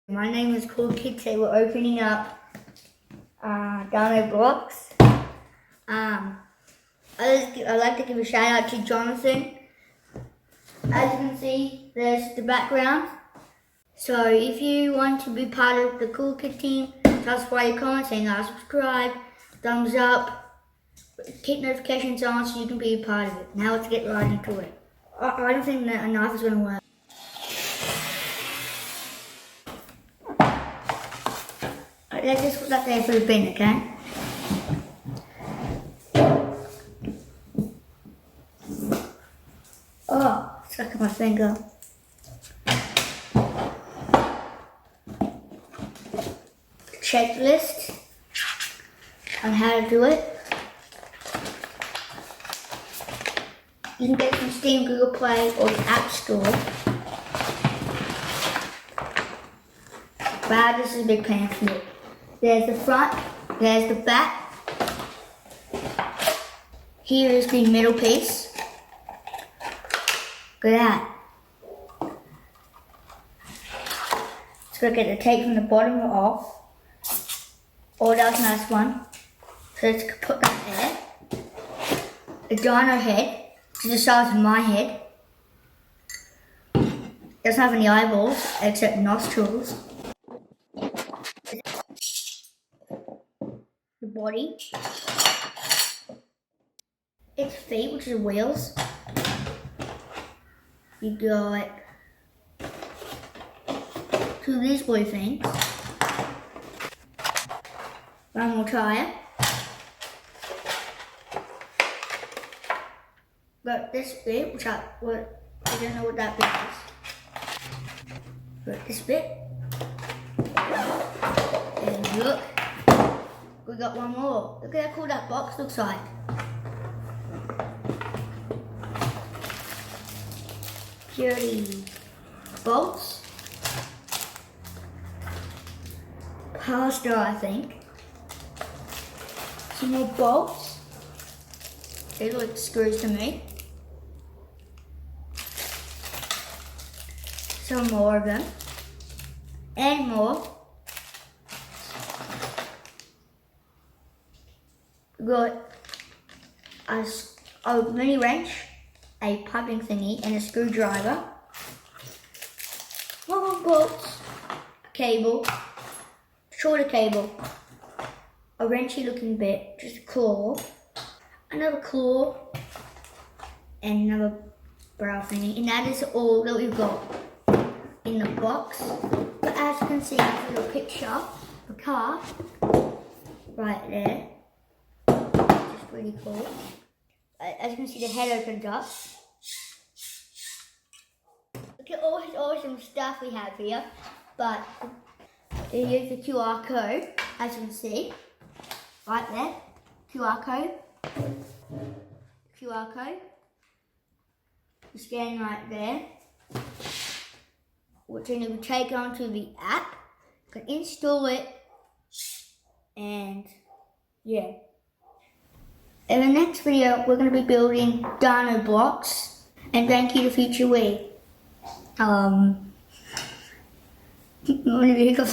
My name is Cool Kid. Today we're opening up Dino blocks. I'd like to give a shout out to Jonathan. As you can see, there's the background. So if you want to be part of the Cool Kid team, just write a comment saying subscribe, thumbs up, keep notifications on so you can be a part of it. Now let's get right into it. I don't think that a knife is going to work. Let's just put that there for the bin, okay? Oh, stuck in my finger. Checklist on how to do it. You can get it from Steam, Google Play, or the App Store. Wow, this is a big pamphlet. There's the front, there's the back. Here is the middle piece. Look at that. Let's go get the tape from the bottom off. Oh, that was a nice one. So let's put that there. The dino head, which is the size of my head. Doesn't have any eyeballs, except nostrils. The body, its feet, which is wheels. You got two of these blue things, one more tire. Got this bit, which I don't know what that bit is. Got this bit, and look. We got one more. Look at how cool that box looks like. Security bolts. Power star, I think. Some more bolts. They look like screws to me. Some more of them. And more. Got a mini wrench, a piping thingy, and a screwdriver. More bolts, a cable, shorter cable, a wrenchy looking bit, just a claw, another claw, and another brow thingy. And that is all that we've got in the box. But as you can see, there's a little picture of a car right there. Really cool. As you can see, the head opens up. Look at all his awesome stuff we have here. But here's the QR code, as you can see. Right there. QR code. QR code. You scan right there. Which then you will take onto the app. You can install it. And yeah. In the next video, we're going to be building dino blocks, and thank you to FutureWe. What do you think of